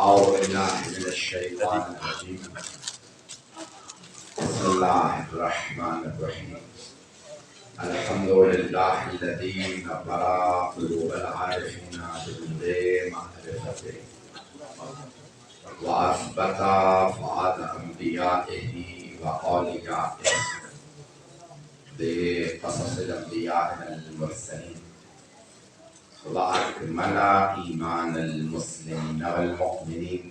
أعوذ بالله من الشيطان الرجيم. بسم الله الرحمن الرحيم. الحمد لله الذي نبر قلوب العارفين بنور معرفته وأثبت فؤاد أنبيائه وأوليائه بقصص الأنبياء المرسلين وأكمل إيمان المسلمين والمؤمنين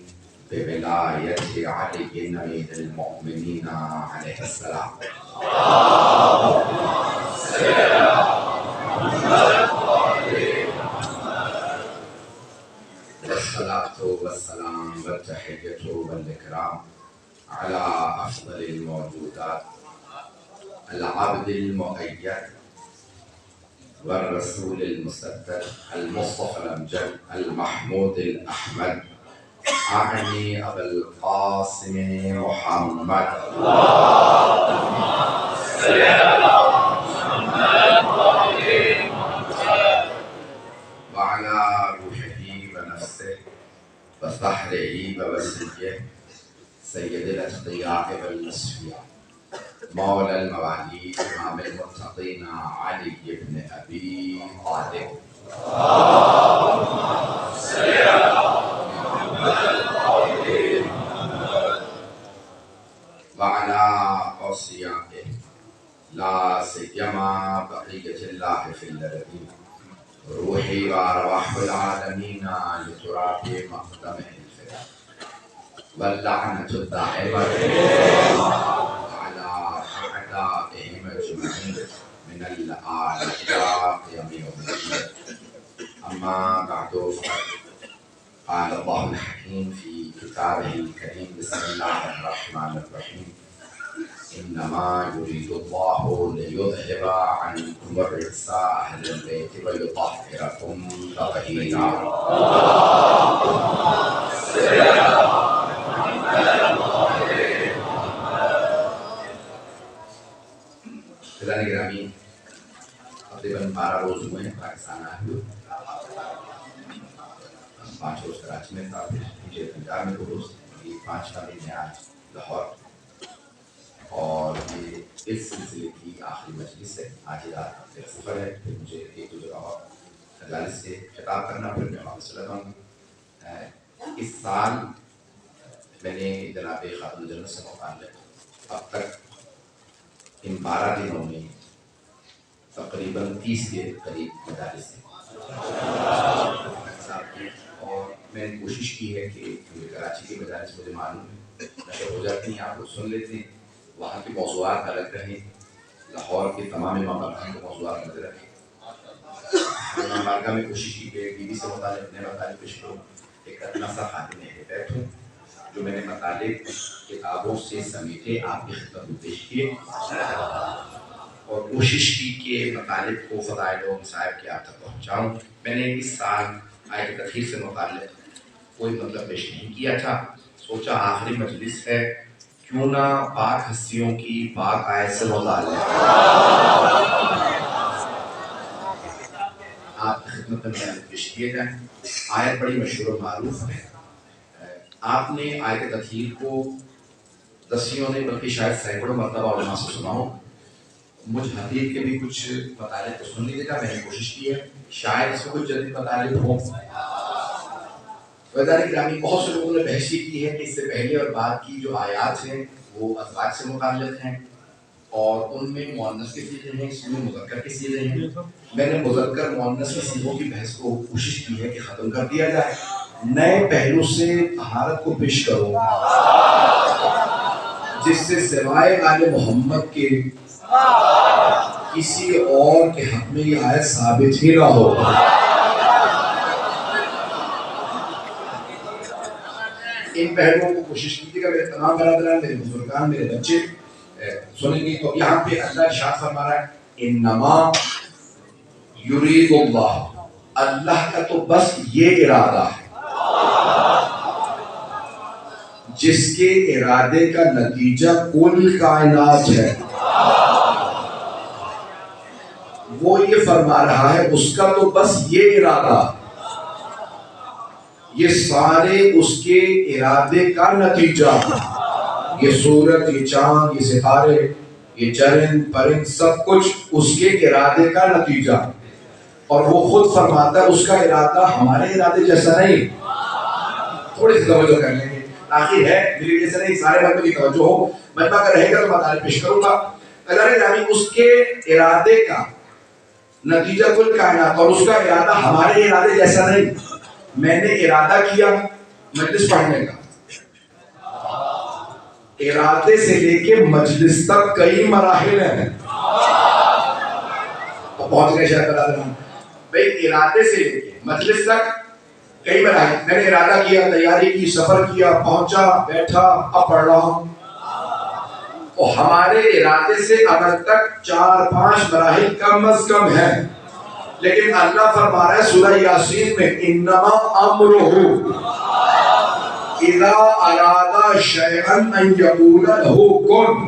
بولاية علي أمير المؤمنين عليه السلام. والصلاة والسلام والتحية والإكرام على أفضل الموجودات العبد المؤيد والرسول المصدق المصطفى الأمجد المحمود الأحمد أعني أبا القاسم محمد وعلى روحه ونفسه وصحره ووسيله سيد الأتقياء والأصفياء مولى الموالي إمام المتقين علي بن أبي طالب وعلى أوصيائه لا سيما بقية الله في الأرضين روحي وأرواح العالمين لتراب مقدمه الفداء واللعنة الدائمة على أعدائهم أجمعين من الآن إلى قيام يوم الدين. أما بعد قال الله الحكيم في كتابه الكريم بسم الله الرحمن الرحيم إنما يريد الله ليذهب عنكم الرجس أهل البيت ويطهركم تطهيرا. فضائل گرامی تقریباً 12 روز ہوئے ہیں پاکستان آئے ہوئے. 5 روز کراچی میں تھا، پھر مجھے پنجاب میں 2 روز، یہ 5واں دن ہے آج لاہور. اور یہ اس سلسلے کی آخری مجلس ہے. آج رات پھر سفر ہے، پھر مجھے 1-2 جگہ اور مجالس سے خطاب کرنا، پھر میں واپس چلا جاؤں گا. اس سال میں نے جناب خاتون جنت سے متعلق اب تک ان 12 دنوں میں تقریباً 30 کے قریب مجالس ہیں. اور میں نے کوشش کی ہے کہ کراچی کے مجالس مجھے معلوم ہے نشر ہو جاتی ہیں، آپ لوگ سن لیتے ہیں، وہاں کے موضوعات الگ رہیں، لاہور کے تمام امام بارگاہ کے موضوعات الگ رہیں. امام بارگاہ میں کوشش کی کہ بی بی سے متعلق نئے مطالب پیش کروں. ایک اتنا سا خاتم ہدایت ہوں جو میں نے مطالب کتابوں سے سمیٹے آپ کی خدمت میں پیش کیے، اور کوشش کی کہ مطالب کو فضائل و مصائب کے آپ تک پہنچاؤں. میں نے اس سال آیت تطہیر سے متعلق کوئی مطلب پیش نہیں کیا تھا. سوچا آخری مجلس ہے، کیوں نہ پاک ہستیوں کی پاک آیت سے متعلق آپ کی خدمت میں بیان پیش کیے جائیں. آیت بڑی مشہور و معروف ہے. آپ نے آیت تطہیر کو دسیوں نے بلکہ شاید سینکڑوں مرتبہ علماء سے سنا ہو. مجھ حدیث کے بھی کچھ مطالب تو سن لیجیے گا، میں نے کوشش کی ہے شاید اس میں کچھ جدید مطالب ہوں. وزارت گرامی بہت سے لوگوں نے بحث کی ہے کہ اس سے پہلے اور بعد کی جو آیات ہیں وہ ازواج سے متعلق ہیں، اور ان میں مؤنث کے صیغے ہیں، اس میں مذکر کے صیغے ہیں. میں نے مذکر مؤنث کی صیغوں کی بحث کو کوشش کی ہے کہ ختم کر دیا جائے، نئے پہلو سے طہارت کو پیش کروں جس سے سوائے آل محمد کے کسی اور کے حق میں یہ آیت ثابت ہی نہ ہو. ان پہلوؤں کو کوشش کیجیے گا. میرے تمام برادران، میرے بزرگان، میرے بچے سنیں گے. تو یہاں پہ اللہ ارشاد فرما رہا ہے انما یرید اللہ، اللہ کا تو بس یہ ارادہ ہے جس کے ارادے کا نتیجہ کل کائنات ہے. وہ یہ فرما رہا ہے اس کا تو بس یہ ارادہ یہ سارے اس کے ارادے کا نتیجہ، یہ سورج، یہ چاند، یہ ستارے، یہ چرند پرند، سب کچھ اس کے ارادے کا نتیجہ، اور وہ خود فرماتا ہے اس کا ارادہ ہمارے ارادے جیسا نہیں۔ تھوڑی سی توجہ کر لیں گے، آخر ہے میری وجہ سے نہیں، سارے بندوں کی توجہ ہو، مجمع اگر رہے گا تو میں تعریف پیش کروں گا۔ اس کے ارادے کا نتیجہ کل کائنات، اور اس کا ارادہ ہمارے ارادے جیسا نہیں۔ میں نے ارادہ کیا مجلس پڑھنے کا، ارادے سے لے کے مجلس تک کئی مراحل ہیں، پہنچ گئے شاید بتا دوں بھائی، ارادے سے لے کے مجلس تک کئی مراحل۔ میں نے ارادہ کیا، تیاری کی، سفر کیا، پہنچا، بیٹھا، اب پڑھ رہا ہوں۔ اور ہمارے ارادے سے اگر تک 4-5 مراحل کم از کم ہیں، لیکن اللہ فرما رہا ہے سورہ یاسین میں، انما امرہ اذا اراد شیئا ان یقول له کن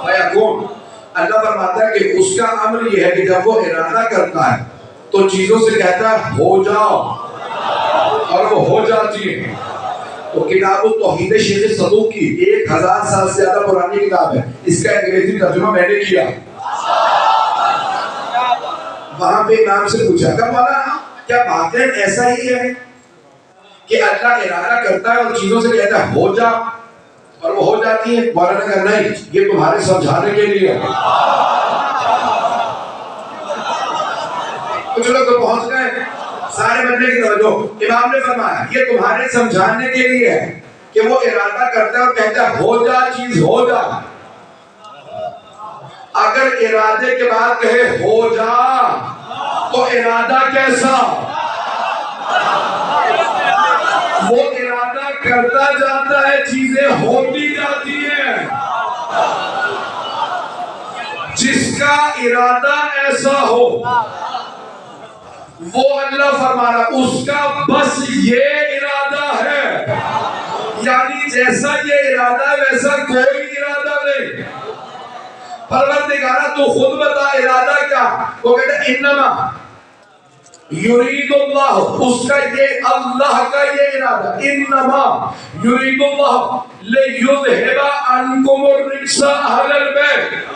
فیکون۔ اللہ فرماتا ہے کہ اس کا امر یہ ہے کہ جب وہ ارادہ کرتا ہے تو چیزوں سے کہتا ہے ہو جاؤ، اور وہ ہو جاتی ہیں۔ تو کتاب التوحید شیخ صدوق کی 1000 سال سے زیادہ پرانی کتاب ہے، اس کا انگریزی ترجمہ میں نے کیا۔ وہاں پہ امام سے پوچھا کہ مولانا کیا واقعی ایسا ہی ہے کہ اللہ ارادہ کرتا ہے اور چیزوں سے کہتا ہے ہو جا، اور وہ ہو جاتی ہے؟ مولانا نے کہا نہیں، یہ تمہارے سمجھانے کے لیے ہے۔ کچھ لوگ تو پہنچ گئے، سارے بندے کی توجہ۔ امام نے فرمایا یہ تمہارے سمجھانے کے لیے ہے کہ وہ ارادہ کرتا ہے اور کہتا ہے ہو جا، چیز ہو جا۔ اگر ارادے کے بعد کہے ہو جا تو ارادہ کیسا؟ وہ ارادہ کرتا جاتا ہے، چیزیں ہوتی جاتی ہیں۔ جس کا ارادہ ایسا ہو وہ اللہ فرما رہا اس کا بس یہ ارادہ ہے، یعنی جیسا یہ ارادہ ویسا کوئی ارادہ نہیں۔ پروردگارہ تو خود بتا ارادہ کیا؟ وہ کہتا ہے انما یرید اللہ، اس کا یہ اللہ کا یہ ارادہ، انما یرید اللہ لیذھب عنکم الرجس اہل البیت،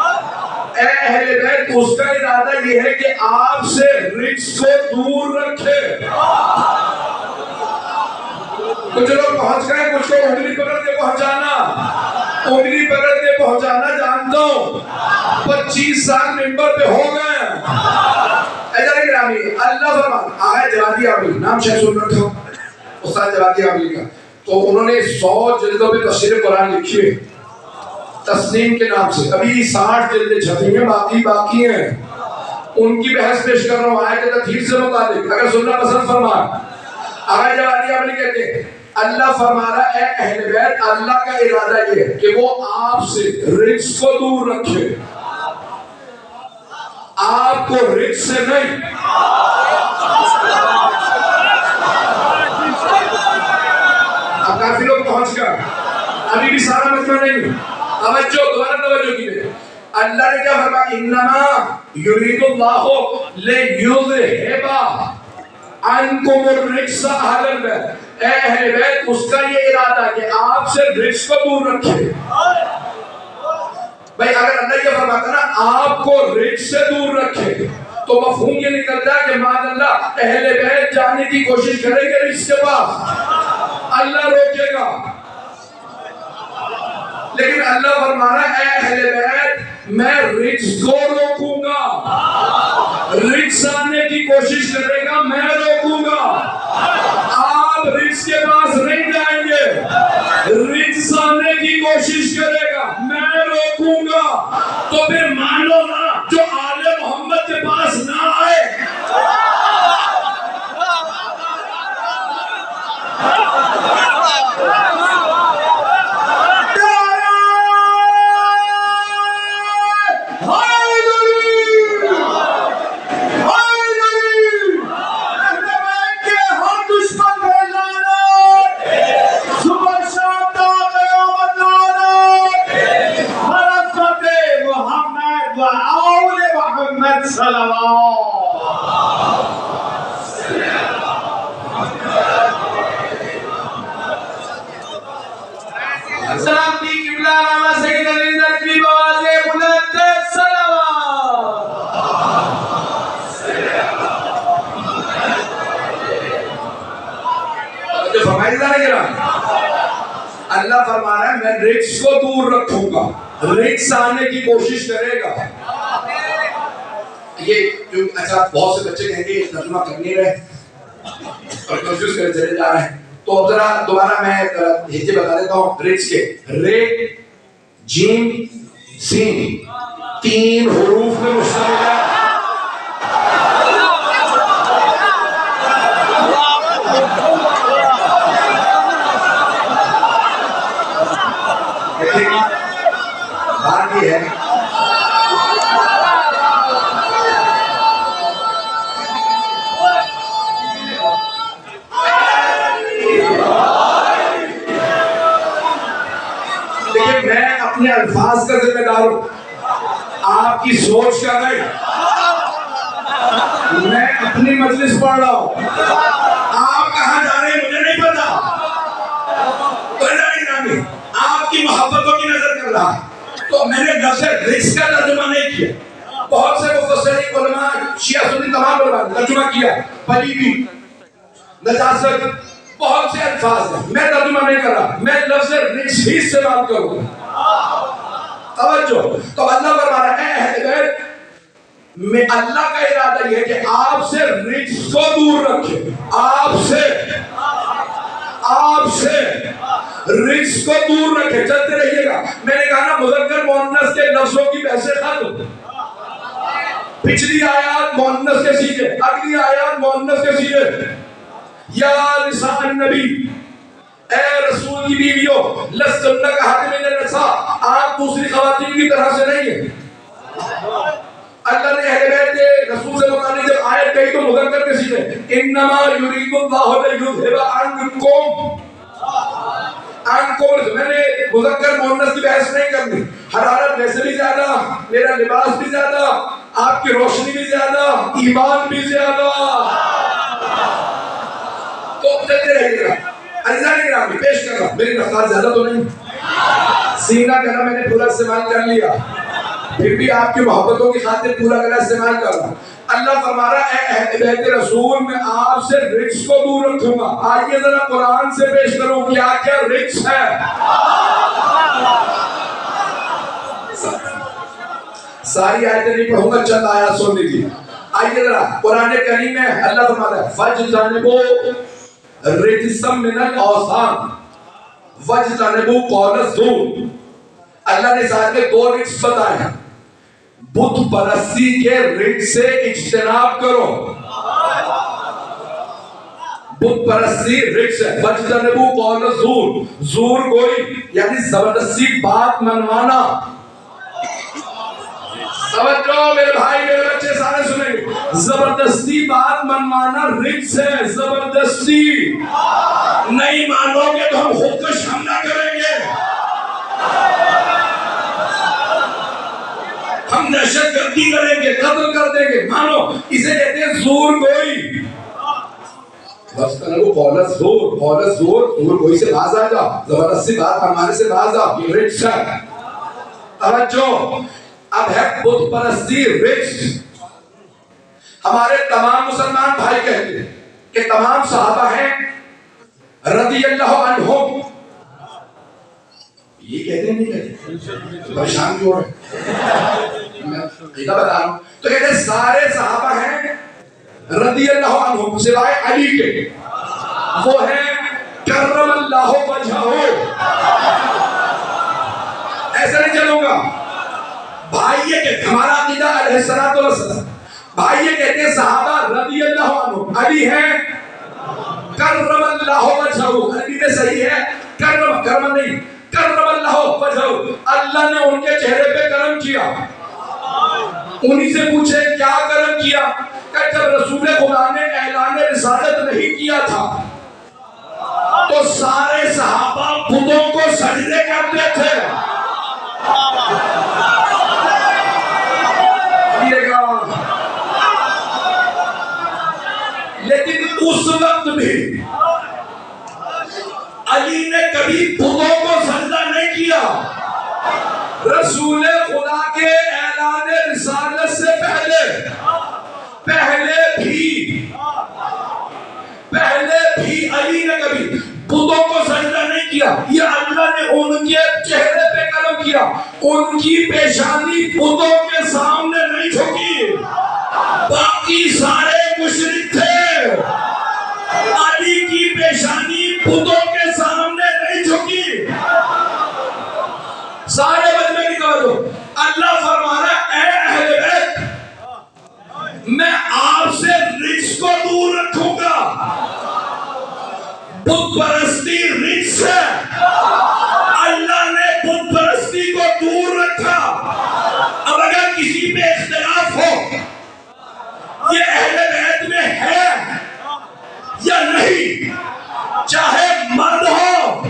اے اہل بیت، اس کا ارادہ یہ ہے کہ آپ سے رجس کو دور رکھے۔ کچھ لوگ پہنچ گئے، کچھ کو انگلی پکڑ کے پہنچانا، انگلی پکڑ کے پہنچانا جانتا ہوں، 25 سال ممبر پہ ہو گئے۔ اجازت گرامی، اللہ فرمان آغا جوادی عاملی، نام شاید سن رکھا ہوں استاد جوادی عاملی کا، تو انہوں نے 100 جلدوں پہ تفسیر قرآن لکھی ہے تسنیم کے نام سے، ابھی 60 جلدیں چھپی ہیں، باقی ہیں۔ ان کی بحث پیش کر رہا ہوں آیت تطہیر سے متعلق، اگر سننا پسند فرما۔ آغا جوادی عاملی کہتے ہیں اللہ فرما رہا ہے اے اہل بیت، اللہ کا ارادہ یہ ہے کہ وہ آپ سے رجس کو دور رکھے، آپ کو رجس سے نہیں۔ اب کافی لوگ پہنچ گئے، ابھی بھی سارا مجمع نہیں۔ توجہ، دوبارہ توجہ کیجیے۔ اللہ نے کیا فرمایا؟ انما یرید اللہ لیذھب عنکم الرجس اہل البیت، اے اہل بیت، اس کا یہ ارادہ کہ آپ سے رجس کو دور رکھے۔ بھائی اگر اللہ یہ فرماتا نا آپ کو رجس سے دور رکھے تو مفہوم یہ نکلتا ہے کہ معاذ اللہ اہل بیت جانے کی کوشش کریں گے رجس کے پاس، اللہ روکے گا۔ لیکن اللہ فرما رہا ہے اے اہل بیت میں رجس کو روکوں گا، رجس آنے کی کوشش کرے گا میں روکوں گا، آپ رجس کے پاس نہیں جائیں گے، رجس آنے کی کوشش کرے گا میں روکوں گا۔ تو پھر مانو نا جو آل محمد کے پاس نہ آئے، جو فرمائی دیتا نہیں کرا اللہ فرما رہا ہے میں رزق کو دور رکھوں گا، رزق آنے کی کوشش کرے گا. یہ جو اچھا بہت سے بچے کہیں گے ترجمہ کر نہیں رہے اور کنفیوز کرے چلے جا رہے ہیں، تو اب ذرا دوبارہ میں ہجے بتا دیتا ہوں. رزق کے رے جیم سین 3 حروف میں مشتمل ہے. بات یہ ہے میں اپنے الفاظ کا ذمہ دار ہوں، آپ کی سوچ کا نہیں. میں اپنی مجلس پڑھ رہا ہوں، آپ کہاں جا رہے ہیں مجھے نہیں پتا. آپ کی محبتوں کی نظر کر رہا ہے. تو میں نے لفظ رزق کا ترجمہ نہیں کیا. بہت سے مفسرین علماء شیعہ سنی تمام علماء نے ترجمہ کیا پلیدی نجاست بہت سے الفاظ ہیں. میں ترجمہ نہیں کر رہا، میں لفظ رزق ہی استعمال کروں گا. توجہ. تو اللہ فرما رہا ہے اہل بیت میں اللہ کا ارادہ یہ ہے کہ آپ سے رزق کو دور رکھے، آپ سے رزق کو دور رکھے. چلتے رہیے گا. میں نے کہا نا مذکر مؤنث کے لفظوں کی بحث ختم. پچھلی آیات مؤنث کے سیغے، اگلی آیات مؤنث کے سیغے. یا نساء النبی، اے رسول کی بیویوں، لستن کحاتم من النساء، آپ دوسری خواتین کی طرح سے نہیں ہیں. اللہ نے اہل بیت کے رسول سے متعلق جب آیت کہی تو مذکر کے سیغے انما یرید اللہ لیذھب عنکم. میں نے مذکر مؤنث کی بحث نہیں کرنی. حرارت ویسے بھی زیادہ، میرا لباس بھی زیادہ، آپ کی روشنی بھی زیادہ، ایمان بھی زیادہ. تو چلتے رہیے گا. عزیزان گرامی پیش کر رہا، میری رفتار زیادہ تو نہیں، سینہ کہنا میں نے پورا استعمال کر لیا، پھر بھی آپ کی محبتوں کی خاطر پورا گلا استعمال کر رہا. اللہ فرما رہا ہے اہل بیت رسول میں آپ سے رزق کو دور رکھوں گا. آئیے ذرا قرآن سے پیش کروں کیا کیا رزق ہے. ساری آیتیں نہیں پڑھوں گا، چند آیات سن لیجیے. آئیے ذرا قرآن کریم میں اللہ فرماتا ہے فَاجْتَنِبُوا رِجْسًا مِنَ الْأَوْثَانِ وَاجْتَنِبُوا قَوْلَ الزُّورِ. اللہ نے ساتھ میں 2 رزق بتائے ہیں. بت پرستی کے رزق سے اجتناب کرو. بت پرستی رزق ہے. وَاجْتَنِبُوا قَوْلَ الزُّورِ، زور گوئی یعنی زبردستی بات منوانا. توجہ میرے بھائی میرے بچے سارے سنیں گے. زبردستی بات منوانا رزق ہے. زبردستی نہیں مانو گے تو ہم خودکش حملہ کریں گے، ہم دہشت گردی کریں گے، قتل کر دیں گے. مانو اسے کہتے ہیں زور گوئی. قول الزور، زور گوئی سے باز آ جاؤ، زبردستی بات منوانے سے باز آؤ. یہ رزق ہے. توجہ. اب ہے بت پرستی رزق. ہمارے تمام مسلمان بھائی کہتے ہیں کہ تمام صحابہ ہیں رضی اللہ عنہم. یہ کہتے ہیں نہیں کہتے؟ پریشان کیوں ہو رہے؟ میں قیدہ بتا رہا ہوں. تو کہتے ہیں سارے صحابہ ہیں رضی اللہ عنہم سوائے علی کے. وہ ہیں کرم اللہ وجہہ. ایسا نہیں چلوں گا. بھائی یہ کہتے ہیں ہمارا عقیدہ علیہ الصلوۃ والسلام. بھائی یہ کہتے ہیں صحابہ رضی اللہ عنہ علی ہیں کرم اللہ وجہہ. علی میں صحیح ہے کرم نہیں، کرم اللہ وجہہ. اللہ نے ان کے چہرے پہ کرم کیا. انہی سے پوچھے کیا کرم کیا؟ کہ جب رسول خدا نے اعلان رسالت نہیں کیا تھا تو سارے صحابہ بتوں کو سجدے کرتے تھے. لیکن اس وقت بھی علی نے کبھی بتوں کو سجدہ نہیں کیا. رسول خدا کے اعلان رسالت سے پہلے بھی علی نے کبھی کیا، یہ اللہ نے ان کے چہرے پہ کرم کیا، ان کی پیشانی بتوں کے سامنے نہیں جھکی، باقی سارے مشرک تھے، علی کی پیشانی بتوں کے سامنے نہیں جھکی، سارے بدلے کی توجہ۔ اللہ فرما رہا ہے اے اہل بیت میں آپ سے رجس کو دور رکھوں گا، بت پرستی رجس ہے، اللہ نے بت پرستی کو دور رکھا۔ اب اگر کسی پہ اختلاف ہو یہ اہل بیت میں ہے یا نہیں، چاہے مرد ہو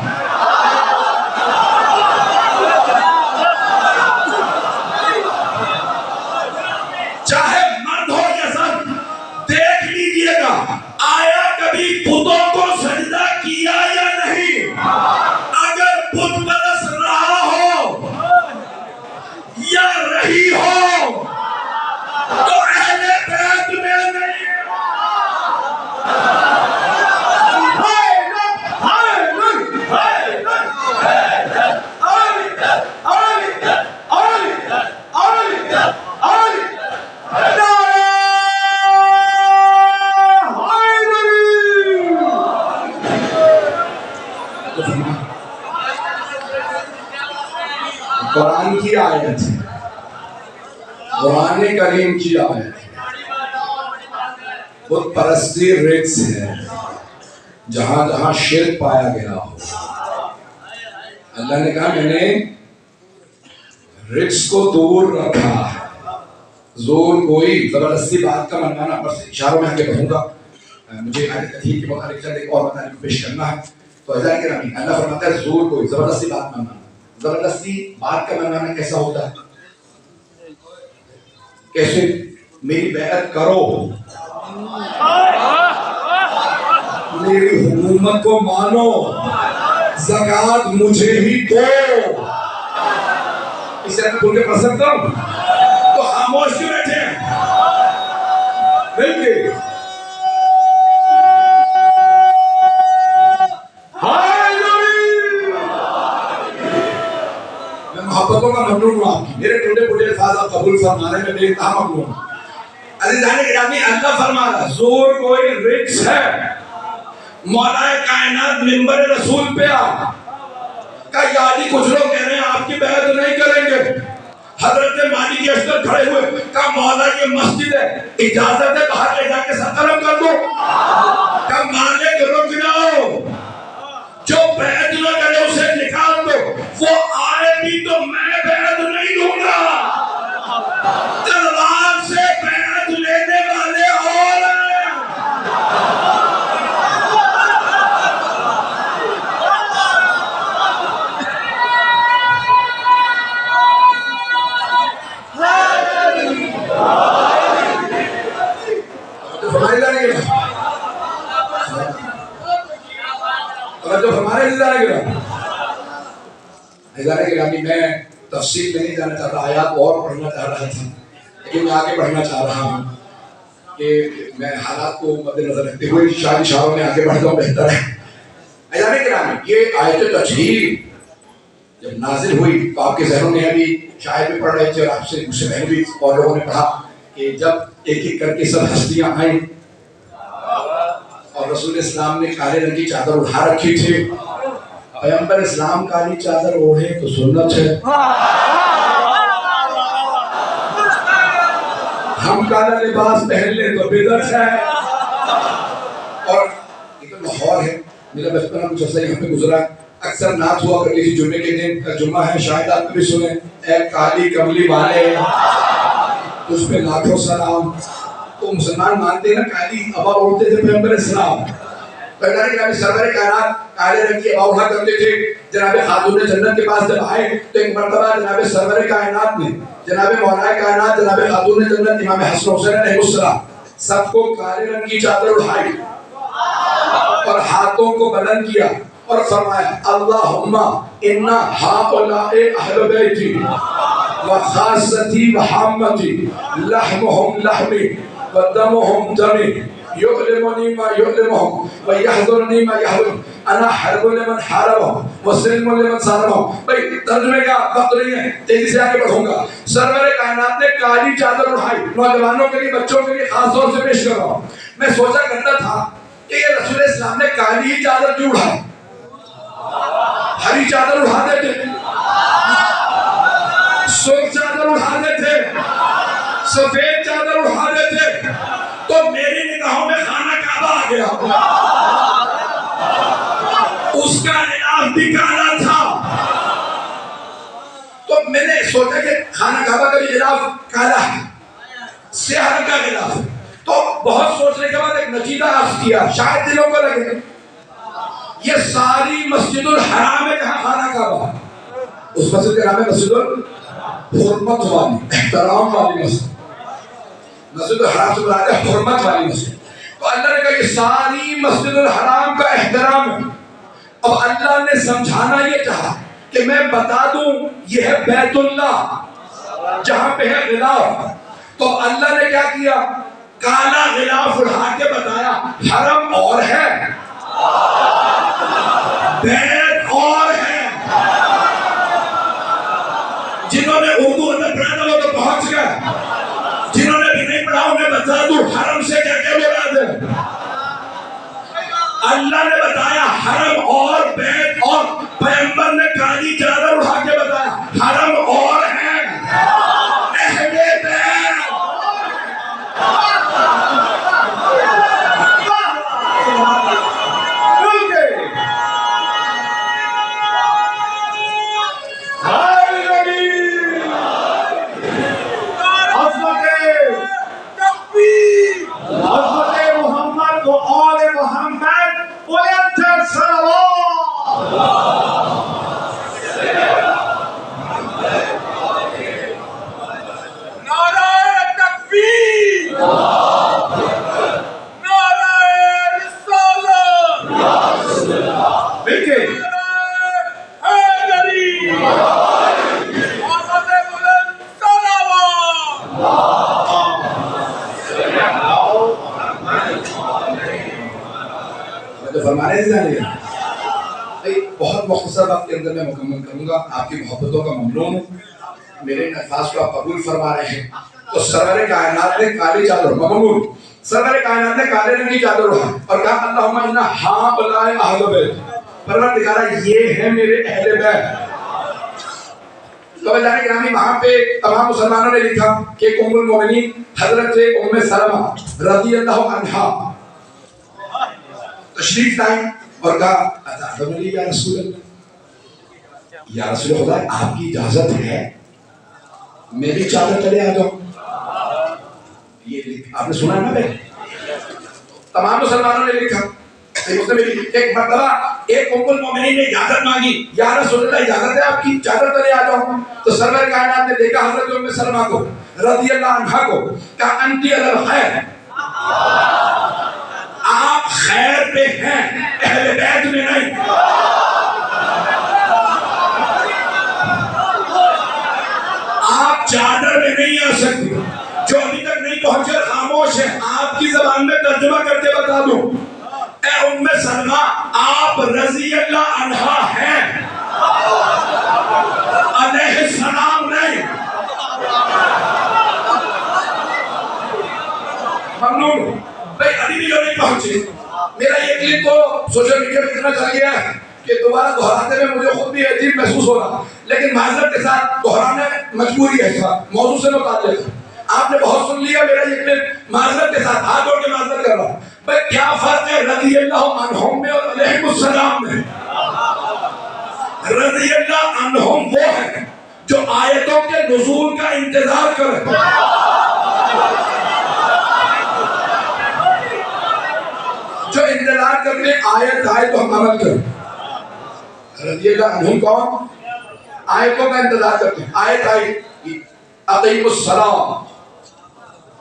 چاہے مرد ہو یا زن، دیکھ لیجئے گا آیا کبھی بتوں کو سجدہ کیا یا نہیں؟ اگر بت پرست رہا ہو یا رہی ہو تو اہل بیت میں نہیں۔ قرآن کی آیت ہے، قرآن کریم کی آیت ہے، بت پرستی رجس ہے، جہاں جہاں شرک پایا گیا ہو اللہ نے کہا میں نے رجس کو دور رکھا ہے۔ زور کوئی زبردستی بات کا منوانا، پر اشاروں میں آگے بڑھوں گا، مجھے آیت کتھیر کے متعلق چند ایک اور مطالب پیش کرنا ہے۔ تو اعزائے کرام اللہ فرماتا ہے زور کوئی زبردستی بات منوانا، زبردستی بات کا منوانا کیسا ہوتا ہے؟ کیسے؟ میری بیعت کرو، میری حکومت کو مانو، زکوٰۃ مجھے ہی دو، اسے میں بول کے پڑھ سکتا ہوں تو خاموش کیوں بیٹھے ہیں؟ بلکہ محبتوں کا ممنون ہوں آپ کی، میرے ٹوٹے پھوٹے الفاظ آپ قبول فرمانے میں بے انتہا ممنون ہوں۔ عزیزان گرامی اللہ فرما رہا زور کوئی رجس ہے۔ مولا کائنات منبر رسول پہ آ کہ یادی کچھ لوگ کہہ رہے ہیں آپ کی بیعت نہیں کریں گے، حضرت مالک اشتر کھڑے ہوئے کہا مولا یہ مسجد ہے، اجازت ہے باہر لے جا کے سر قلم کر دو، کہا مالک رک جاؤ، جو بیعت نہ کرے اسے نکال دو، وہ آئے بھی تو میں بیعت نہیں لوں گا۔ تلوار سے بیعت لینے والے اور ہیں۔ جو ہمارے عزیزان گرامی میں تفصیل میں نہیں جانا چاہتا، آیات اور پڑھنا چاہ رہا تھا، لیکن میں آگے بڑھنا چاہ رہا ہوں کہ میں حالات کو مد نظر رکھتے ہوئے شاید اشاروں میں آگے بڑھ جاؤں بہتر ہے۔ عزیزان گرامی یہ آیت تطہیر جب نازل ہوئی تو آپ کے ذہنوں میں ابھی شاید بھی پڑھ رہے تھے اور آپ سے مجھ سے پہلے بھی اور لوگوں نے پڑھا کہ جب ایک ایک کر کے سب ہستیاں آئیں اور رسول اسلام نے کالے رنگ کی چادر اٹھا رکھی تھی، پیغمبر اسلام کالی چادر اوڑھے تو سنت ہے، ہم کالا لباس پہن لیں تو بدعت ہے۔ اور یہ تو لاہور ہے، میرا بچپن کچھ عرصہ یہاں پہ گزرا، اکثر نعت ہوا کرتی تھی جمعے کے دن، کا جمعہ ہے شاید آپ بھی سنیں، اے کالی کملی والے تجھ پہ لاکھوں سلام۔ تو مسلمان مانتے ہیں نا کالی ابا اوڑھتے تھے پیغمبر اسلام، پیغمبر جناب سرور کائنات کالے رنگ کی ابا اٹھا کرتے تھے۔ جناب خاتون جنت کے پاس جب آئے تو ایک مرتبہ جناب سرور کائنات نے، جناب مولا کائنات جناب خاتون جنت امام حسن حسین علیہ السلام سب کو کالے رنگ کی چادر اٹھائی اور ہاتھوں کو بلند کیا اور فرمایا اللہم انا ہؤلاء اہل بیتی وخاصتی وحامتی لحمہم لحمی ودمہم دمی يؤلمني ما يؤلمهم ويحضرني ما يحضرهم انا حرب لمن حاربهم وسلم لمن صارهم. بھائی ترجمے کا وقت نہیں ہے، تیزی سے آگے بڑھوں گا. سرور کائنات نے کالی چادر اٹھائی، نوجوانوں کے لیے بچوں کے لیے خاص طور سے پیش کر رہا ہوں. میں سوچا کرتا تھا کہ یہ رسول اسلام نے کالی ہی چادر کیوں اٹھائی؟ ہری چادر اٹھاتے تھے، سرخ چادر اٹھاتے تھے، سفید چادر اٹھاتے تھے، تو میری نگاہوں میں خانہ کعبہ آ گیا. اس کا غلاف بھی کالا تھا. تو میں نے سوچا کہ خانہ کعبہ کا بھی غلاف کالا ہے، سیاہ رنگ کا غلاف ہے. تو بہت سوچنے کے بعد ایک نتیجہ عرض کیا، شاید دلوں کو لگے یہ ساری مسجد الحرام ہے جہاں خانہ کعبہ ہے. اس مسجد کا نام ہے مسجد الحرمت والی، احترام والی مسجد. مسجد الحرام سے مراد ہے حرمت والی مسجد. تو اللہ نے کہا یہ ساری مسجد الحرام کا احترام ہے. اب اللہ نے سمجھانا یہ چاہا کہ میں بتا دوں یہ ہے بیت اللہ جہاں پہ ہے غلاف. تو اللہ نے کیا کیا؟ کالا غلاف اٹھا کے بتایا حرم اور ہے، بیت اور ہے. جنہوں نے اردو ادب پڑھا تھا وہ تو پہنچ گئے، جنہوں نے بھی نہیں پڑھا انہیں بتا دوں حرم سے کیا کیا مراد ہے. اللہ نے بتایا حرم اور بیت، اور پیغمبر نے کالی چادر اٹھا کے بتایا حرم اور ہے اہل بیت. بہت مختصر وقت کے اندر میں مکمل کروں گا. آپ کی محبتوں کا ممنون ہوں، میرے ان الفاظ کو آپ قبول فرما رہے ہیں. تو سرور کائنات نے کالی چادر، ممنون، سرور کائنات نے کالے رنگ کی چادر اٹھائی اور کہا اللہم انا ہؤلاء اہل بیت، پروردگارا یہ ہے میرے اہل بیت. تو جانے کے نامی وہاں پہ تمام مسلمانوں نے لکھا کہ ام المومنین حضرت ام سلمہ رضی اللہ عنہا تشریف لائیں اور کہا اتعلم لی یا رسول اللہ، یا رسول خدا آپ کی اجازت ہے میں بھی چادر تلے آ جاؤں؟ یہ آپ نے سنا ہے نا بھائی، تمام مسلمانوں نے لکھا. ایک مرتبہ ایک ام المومنین نے اجازت مانگی، یا رسول اللہ اجازت ہے آپ کی چادر تلے آ جاؤں؟ تو سرور کائنات نے دیکھا حضرت ام سلمہ کو رضی اللہ عنہا کو، کہا انتی علی الخیر، آپ خیر پہ ہیں، اہل بیت میں نہیں. آپ چادر میں نہیں آ سکتے. جو ابھی تک نہیں پہنچے خاموش ہیں، آپ کی زبان میں ترجمہ کر کے بتا دوں. اے ام سلمہ آپ رضی اللہ عنہا ہیں، علیہ السلام نہیں. ممنون. بھائی ابھی بھی جو نہیں پہنچے، میرا یہ کلپ تو سوشل میڈیا پہ اتنا چل گیا ہے کہ دوبارہ دہراتے میں مجھے خود بھی عجیب محسوس ہو رہا، لیکن معذرت کے ساتھ دہرانے مجبوری ہے، موضوع سے متعلق. آپ نے بہت سن لیا میرا یہ کلپ، معذرت کے ساتھ ہاتھ جوڑ کے معذرت کر رہا ہوں. بھائی کیا فرق ہے رضی اللہ عنہم میں اور علیہ السلام میں؟ رضی اللہ عنہم وہ ہیں جو آیتوں کے نزول کا انتظار کریں، جو انتظار کرتے آیت آئے تو ہم عمل کریں. رضی اللہ عنہم کون؟ آیتوں کا انتظار کرتے ہیں. آیت آئی اقیموا الصلاۃ،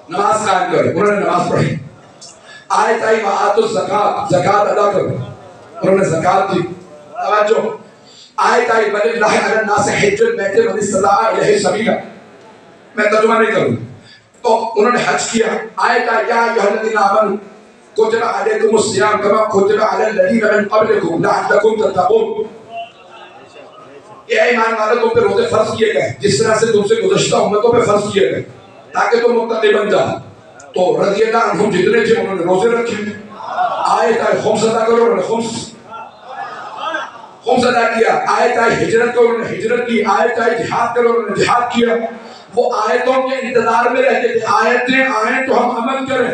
نماز قائم کرو، انہوں نے نماز پڑھی. آیت آئی وآتوا الزکاۃ، زکات ادا کرو، انہوں نے زکات دی. توجہ. آیت آئی وللہ علی الناس حج البیت من استطاع الیہ سبیلا، میں ترجمہ نہیں کروں. تو انہوں نے حج کیا. آیت آئی یا ایھا الذین آمنوا كتب عليكم الصيام كما كتب على الذين من قبلكم لعلكم تتقون. یہ ایمان والوں تم پہ روزے فرض کیے گئے جس طرح سے تم سے گزشتہ امتوں پہ فرض کیے گئے تاکہ تم متقی بن جاؤ. تو رضی اللہ عنہم جتنے تھے انہوں نے روزے رکھے. آیت آئے خمس ادا کرو، انہوں نے خمس ادا کیا. آیت آئے ہجرت کرو، انہوں نے ہجرت کی. آیت آئے جہاد کرو، انہوں نے جہاد کیا. وہ آیتوں کے انتظار میں رہتے تھے آیتیں آئیں تو ہم عمل کریں.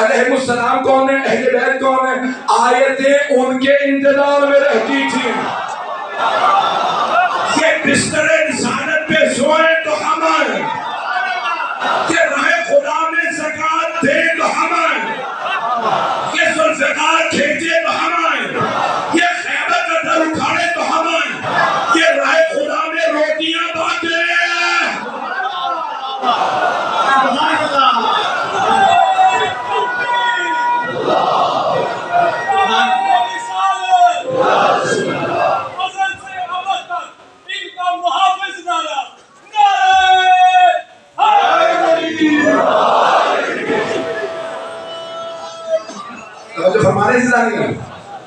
علیہ السلام کون ہے؟ اہل بیت کون ہے؟ آیتیں ان کے انتظار میں رہتی تھیں. یہ بستر رسالت پہ سوئے تو ہم آئیں، یہ راہ خدا میں زکات دے تو ہم آئیں، یہ ذوالفقار کھینچے تو ہم آئیں، یہ خیبر کا در اٹھاڑے تو ہم آئیں، یہ راہ خدا میں روٹیاں بانٹے. فرمانے سے جانے گا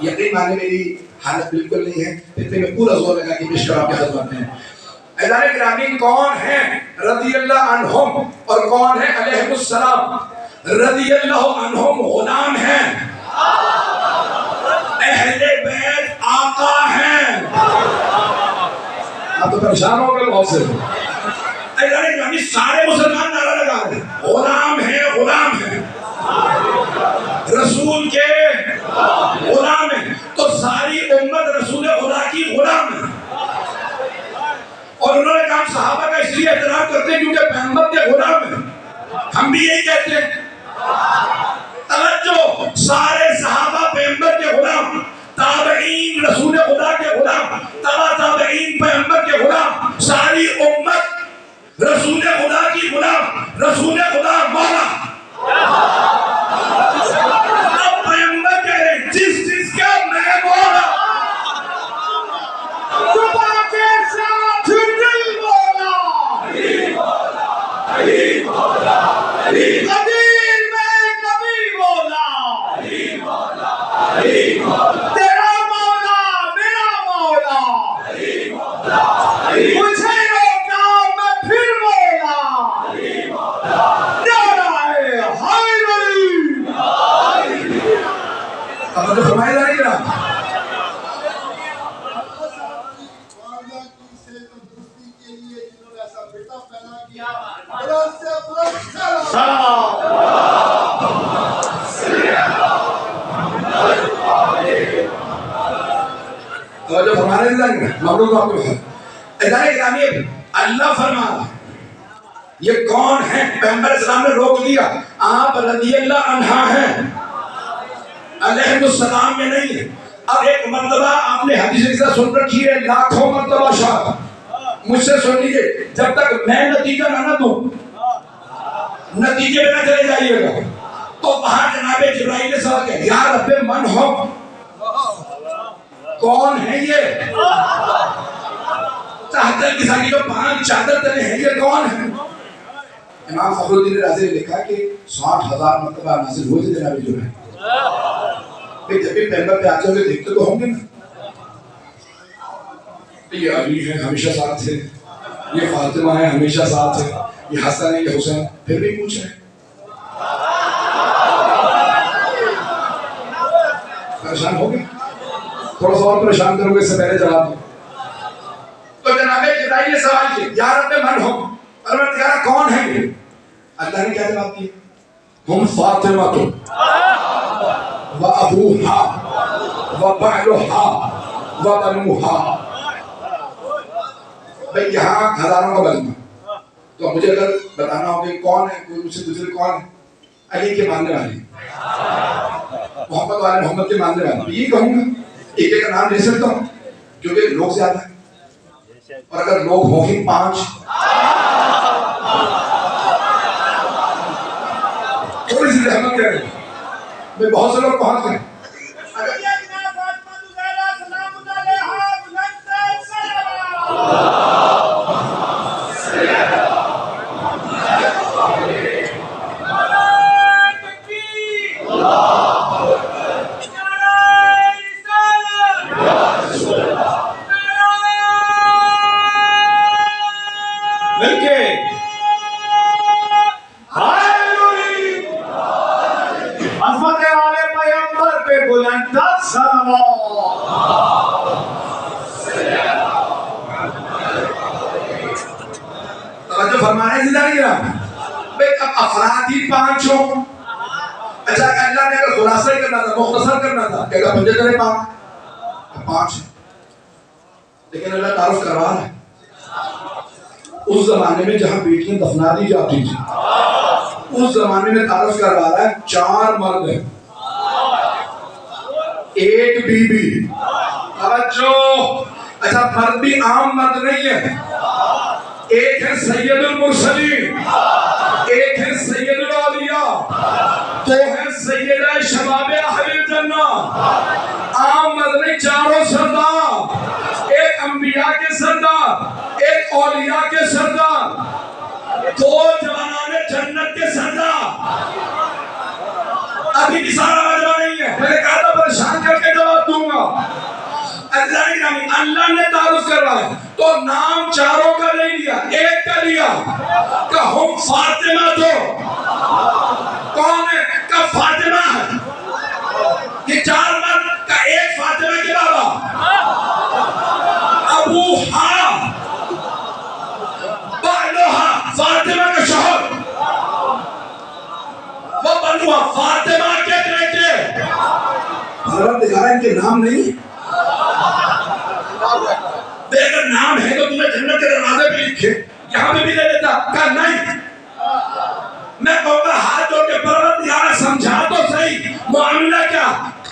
یقین مانے میری حالت بالکل نہیں ہے پھر بھی میں پورا زور لگا کہ پیش کرو آپ کے خدمت میں. اعزائے گرامی کون ہیں رضی اللہ عنہم اور کون ہیں علیہ السلام؟ رضی اللہ عنہم غلام ہیں، اہل بیت آقا ہیں. آپ تو پریشان ہو گئے بہت سے. اعزائے گرامی سارے مسلمان نعرہ لگا رہے ہیں غلام ہیں، غلام ہیں، رسول کے غلام ہیں. تو ساری امت رسول خدا کی غلام ہے. اور انہوں نے کہا صحابہ کا اس لیے احترام کرتے ہیں کیونکہ پیغمبر کے غلام ہیں. ہم بھی یہی کہتے ہیں. توجہ، سارے صحابہ پیغمبر کے غلام، تابعین رسول خدا کے غلام، تبع تابعین پیغمبر کے غلام، ساری امت رسول خدا کی غلام، رسول خدا مولا. اب پیغمبر کہہ رہے ہیں جس چیز کا میں مولا، صبح کے ساتھ دل مولا، قدیر میں کبھی مولا، تیرا مولا میرا مولا، مجھے روکا میں پھر مولا. اب تو فرمایا جائے گا جو فرمانے جائیں گے مغلوب کو آپ کو ادارے گرامی. اللہ فرما یہ کون ہے؟ پیغمبر اسلام نے روک دیا. آپ رضی اللہ عنہ ہیں، علیہ السلام میں نہیں ہے. اب ایک مرتبہ آپ نے حدیث کے ساتھ سن رکھی ہے، لاکھوں مرتبہ شاہ مجھ سے سن لیجیے، جب تک میں نتیجہ نہ دوں نتیجے پہ نہ چلے جائیے گا. تو وہاں جناب جبرائیل نے سوال کیا، یا رب من ہو، کون ہے یہ؟ چادر کی ساری جو 5 چادر تلے ہیں یہ کون ہے؟ امام فخر الدین رازی نے لکھا کہ 60,000 مرتبہ نازل ہوئے تھے جناب جبرائیل. جب بھی پیغمبر پہ آتے ہوئے دیکھتے تو ہوں گے نا، یہ علی ہے ہمیشہ ساتھ ہے، یہ فاطمہ ہے ہمیشہ ساتھ ہے، یہ حسن ہے یہ حسین، پھر بھی پوچھ رہے ہیں. پریشان ہو گئے؟ تھوڑا سا اور پریشان کرو گے اس سے پہلے جواب دو. تو جناب جبرائیل نے سوال کیا، یا رب من ہو، پروردگار کون ہے یہ؟ اللہ نے کیا جواب دیا؟ ہم فاطمہ تو وَأَبُوهَا وَبَعْلُهَا وَبَنُوهَا. بھئی یہاں ہزاروں کا مجمع، تو مجھے اگر بتانا ہو کہ کون ہے، کوئی مجھ سے دوسرے کون ہے؟ علی کے ماننے والے، محمد والے محمد کے ماننے والے. یہ کہوں گا ایک ایک کا نام لے سکتا ہوں کیونکہ لوگ زیادہ ہیں، اور اگر لوگ ہوں ہی 5 تھوڑی سی رحمت کریں. میں بہت سے لوگ پہنچ گئے. اللہ مل کے عظمت والے پیغمبر پہ بلند توجہ فرمانے سے نہیں رہا بھئی اب افراد ہی 5 ہوں. اچھا اللہ نے اگر خلاصہ ہی کرنا تھا مختصر کرنا تھا کہ اگر 5 کرے 5 ہیں لیکن اللہ تعارف کروا رہا ہے. اس زمانے میں جہاں بیٹیاں دفنا دی جاتی تھی اس زمانے میں تعارف کروا رہا ہے 4 مرد ہیں 1 بی بی. توجہ. اچھا مرد بھی عام مرد نہیں ہے. ایک ہے سید المرسلین ایک ہے سید الاولیاء 2 ہے سیدہ شباب اہل الجنہ. عام مرد نہیں 4 سردار. ایک انبیاء کے سردار ایک اولیاء کے سردار 2 جوانان جنت کے سردار. ابھی بھی سارا مجمع نہیں ہے. میں نے کہا تھا پریشان کر کے جواب دوں گا. اللہ نے تعارف کروایا تو نام 4 کا نہیں لیا 1 کا لیا کہ ہم فاطمہ تو کون ہے کہ فاطمہ ہے. یہ 4 مرد کا 1 فاطمہ کے بابا ابو ہا بعلوہا فاطمہ کا شوہر وہ بنوا فاطمہ کے بیٹے. حضرت دکھا ان کے نام نہیں اگر نام ہے تو تمہیں جنت کے دروازے پہ لکھے یہاں پہ بھی دے دیتا. کہا نہیں میں کہوں گا ہاتھ جوڑ کے پروردگار سمجھا تو صحیح معاملہ کیا.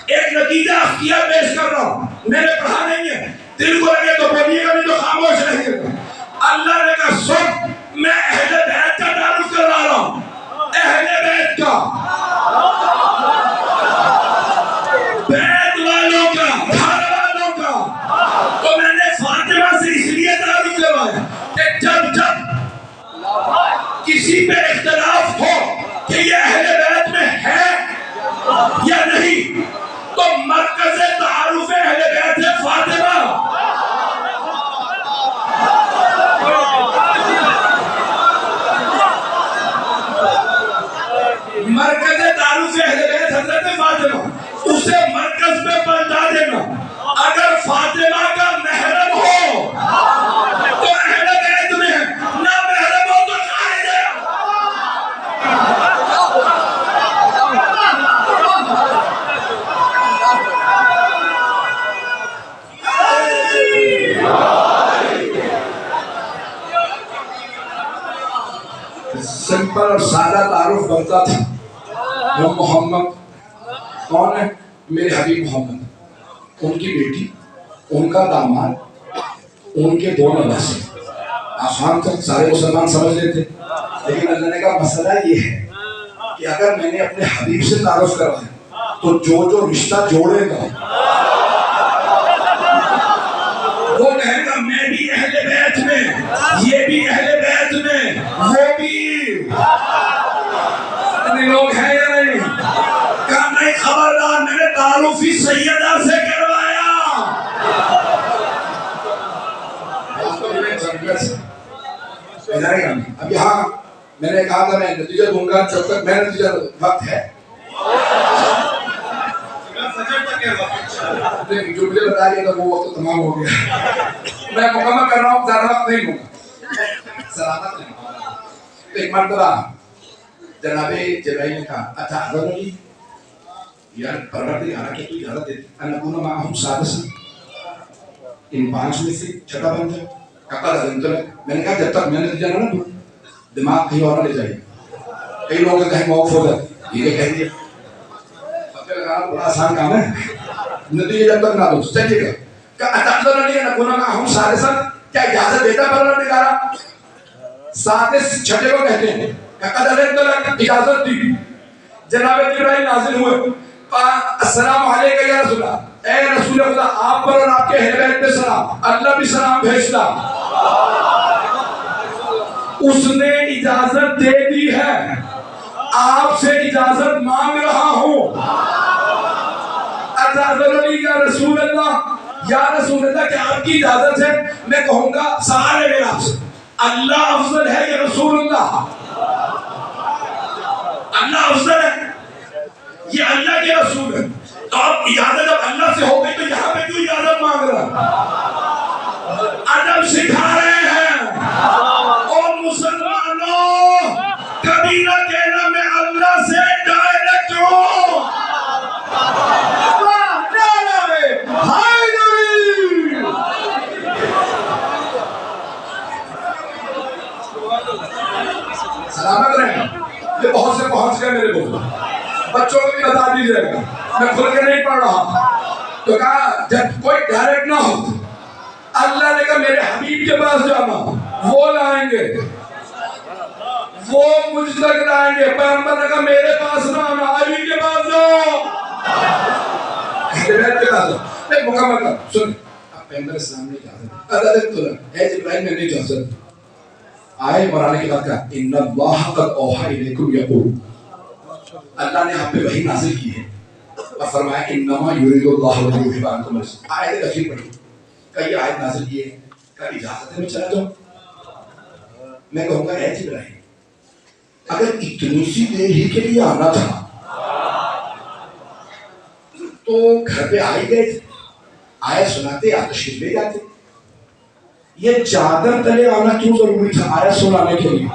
ایک نتیجہ کیا پیش کر رہا ہوں میں نے پڑھا نہیں ہے دل کو لگے تو بولیے گا نہیں تو خاموش رہیے گا. اللہ نے کہا سن میں اہل بیت کا تعارف کروا رہا ہوں. اہل بیت کا بیت والوں کا گھر والوں کا. تو میں نے فاطمہ سے اس لیے تعارف کروایا کہ جب کسی پہ اختلاف ہو کہ یہ اہل بیت میں ہے یا نہیں تو مرکز تعارف اہل بیت ہے فاطمہ. مرکز تعارف اہل بیت حضرت فاطمہ اسے مرکز پہ پلٹا دینا. اگر فاطمہ کا محرم ہو تو اہل بیت میں ہے نہ محرم ہو تو شاہد ہے. سمپل اور سادہ تعارف بنتا تھا. وہ محمد کون ہے؟ میرے حبیب محمد. ان کی بیٹی ان کا داماد ان کے 2 نواسے. آسان تک سارے مسلمان سمجھ لیتے لیکن اللہ نے کہا مسئلہ یہ ہے کہ اگر میں نے اپنے حبیب سے تعارف کروایا تو جو رشتہ جوڑے گا وہ کہے گا میں بھی اہل بیت میں یہ بھی اہل بیت میں وہ بھی. لوگ ہیں یا نہیں؟ کہا نہیں خبردار میں نے تعارف ہی سیدہ سے کروایا. اب یہاں میں نے کہا تھا میں نتیجہ دوں گا جب تک میں نتیجہ وقت ہے جو مجھے بتا دیا تھا وہ وقت تمام ہو گیا. میں مکمل کر رہا ہوں زیادہ وقت نہیں ہوگا. سلامت نہیں. ایک مرتبہ جناب جبرائیل نے کہا اچھا حضرت علی یار پروردگار کہ تو اجازت دے ان اكون معهم سادسا ان 5 میں سے چھٹا بن جائے. میں نے کہا جب تک میں نے نتیجہ نہ دوں دماغ کہیں اور نہ لے جائے. کئی لوگ کہیں موقف ہو جاتے یہ کہہ دیا فتوی لگانا بڑا آسان کام ہے. نتیجہ جب تک نہ دو چلیے گا کہ اتعذر علی ان اكون معهم سادسا کیا اجازت دیتا پروردگار. سادس چھٹے کو کہتے ہیں. اجازت دی. جناب جبرائیل نازل ہوئے السلام علیکم یا رسول اللہ. اے رسول خدا آپ پر اور آپ کے اہل بیت پہ سلام. اللہ بھی سلام بھیجتا. اس نے اجازت دے دی ہے آپ سے اجازت مانگ رہا ہوں. اتعذر علی یا رسول اللہ یا رسول اللہ کہ آپ کی اجازت ہے؟ میں کہوں گا سوال ہے میرا آپ سے، اللہ افضل ہے یا رسول اللہ؟ اللہ افضل ہے، یہ اللہ کے رسول ہے، تو آپ اجازت جب اللہ سے ہو گئی تو یہاں پہ کیوں اجازت مانگ رہا؟ ادب سکھا رہے ہیں۔ او مسلمانوں، کبھی نہ کہنا میں اللہ سے ڈائریکٹ ہوں۔ سلامت رہیں، یہ بہت سے پہنچ گئے میرے بول، بچوں کو بھی بتا دیجیے گا، میں کھل کے نہیں پڑھ رہا۔ تو کہا جب کوئی ڈائریکٹ نہ ہو، اللہ نے کہا میرے حبیب کے پاس جانا، وہ لائیں گے، وہ مجھ تک لائیں گے۔ پیغمبر نے کہا میرے پاس نہ آنا، علی کے پاس جاؤ، اہل بیت کے پاس جاؤ۔ ایک مکمل کر سن، اب پیغمبر اسلام نے کہا عدد تو اے جبرائیل میں نہیں جا سکتا، آئے اور آنے کے بعد کہا ان اللہ قد اوحی الیکم یقول، اللہ نے آپ پہ وحی نازل کی ہے اور فرمایا انما یرید اللہ لیذھب عنکم الرجس۔ آیت اخیر پڑھی کہ یہ آیت نازل کی ہے کہ اجازت ہے میں چلا جاؤں؟ میں کہوں گا اے جبرائیل اگر اتنی سی دیر ہی کے لیے آنا تھا تو گھر پہ آ ہی گئے تھے، آیت سناتے آپ تشریف لے جاتے، یہ چادر تلے آنا کیوں ضروری تھا آیت سنانے کے لیے؟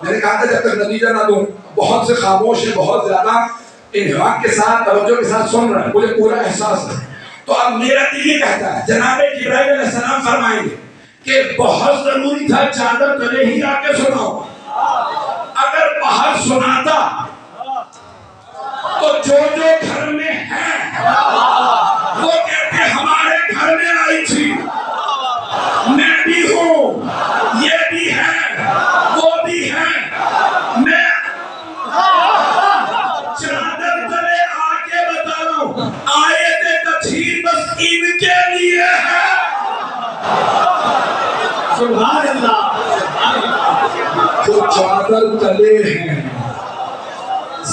میں نے کہا تھا جب تک نتیجہ نہ دوں، بہت سے خاموش ہیں، بہت زیادہ انہماک کے ساتھ توجہ کے ساتھ سن رہے ہیں، مجھے پورا احساس ہے۔ تو اب میرا دل یہ کہتا ہے جناب جبرائیل علیہ السلام فرمائیں گے کہ بہت ضروری تھا چادر تلے ہی آ کے سناؤ، اگر باہر سناتا تو جو گھر میں ہے وہ کہتے ہمارے گھر میں آئی تھی، میں بھی ہوں، یہ بھی ہے، وہ بھی ہے، میں چادر تلے آ کے بتا رہا ہوں آیت تطہیر بس ان کے لیے ہے۔ سبحان اللہ، جو چادر تلے ہیں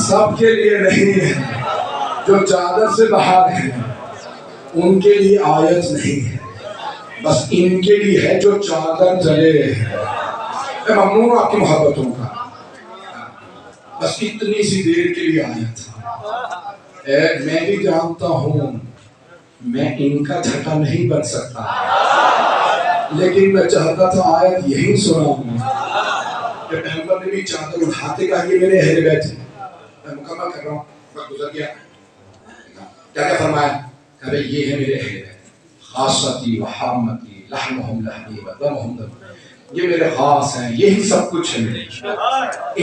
سب کے لیے نہیں ہے، جو چادر سے باہر ہیں ان کے لیے آیت نہیں ہے، بس ان کے لیے ہے جو چادر تلے ہیں۔ میں ممنون ہوں آپ کی محبتوں کا، بس اتنی سی دیر کے لیے آیا تھا۔ میں بھی جانتا ہوں میں ان کا جھٹا نہیں بن سکتا، لیکن میں چاہتا تھا آیت یہی سناؤں کہ پیغمبر نے بھی چادر اٹھاتے کہا یہ میرے اہل بیت ہیں۔ میں مکمل کر رہا ہوں، وقت گزر گیا۔ کیا کیا فرمایا کہ یہ ہے میرے اہل بیت، خاصتی و حامتی لحمہم لحمی و دمہم دم، یہ میرے خاص ہیں، یہی سب کچھ ہے میرے،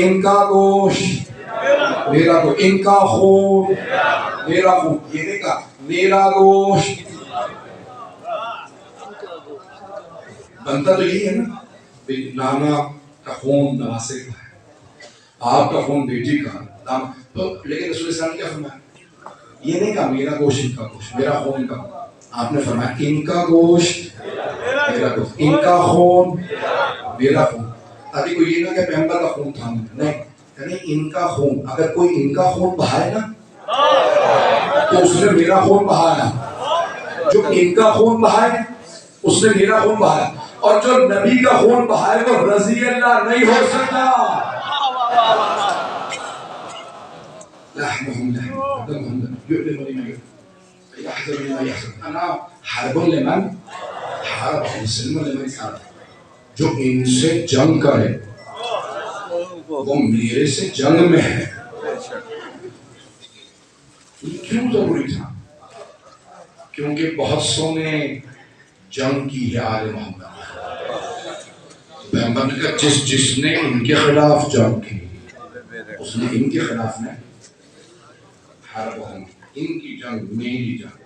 ان کا گوشت میرا گوشت، ان کا خون میرا خون، یہ دیکھا میرا گوشت۔ بنتا تو یہی ہے نا، نانا کا خون نواسے کا ہے، آپ کا خون بیٹی کا، تو لیکن رسول اسلام نے کیا فرمایا؟ یہ نہیں کہا میرا گوشت ان کا گوشت، میرا خون ان کا خون، آپ نے فرمایا ان کا گوشت میرا گوشت، ان کا خون میرا خون۔ ابھی کوئی یہ نہ کہ پیغمبر کا خون تھا نہیں، یعنی ان کا خون، اگر کوئی ان کا خون بہائے نا تو اس نے میرا خون بہایا، جو ان کا خون بہائے اس نے میرا خون بہایا، اور جو نبی کا خون بہائے وہ رضی اللہ نہیں ہو سکتا۔ لحمهم لحم دمهم دم يؤلمني ما يؤلم يحزنني ما يحزن انا حرب لمن حارب، مسلم لمن حارب، جو ان سے جنگ کرے وہ میرے سے جنگ میں ہے۔ یہ کیوں ضروری تھا؟ کیونکہ بہت سو نے جنگ کی ہے آل محمد، پیغمبر نے کہا جس نے ان کے خلاف جنگ کی اس نے ان کے خلاف نہیں، حربہم، ان کی جنگ میری جنگ،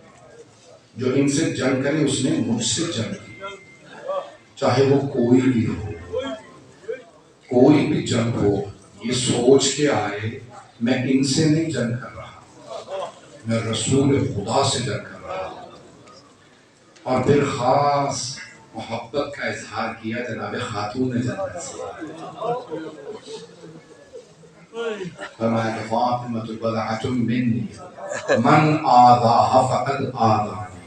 جو ان سے جنگ کرے اس نے مجھ سے جنگ کی، چاہے وہ کوئی بھی ہو، کوئی بھی جنگ ہو، یہ سوچ کے آئے میں ان سے نہیں جنگ کر رہا، میں رسول خدا سے جنگ کر رہا ہوں۔ اور پھر خاص محبت کا اظہار کیا جناب خاتون جنت سے، فرمایا کہ فاطمہ بضعۃ منی من آذاها فقد آذانی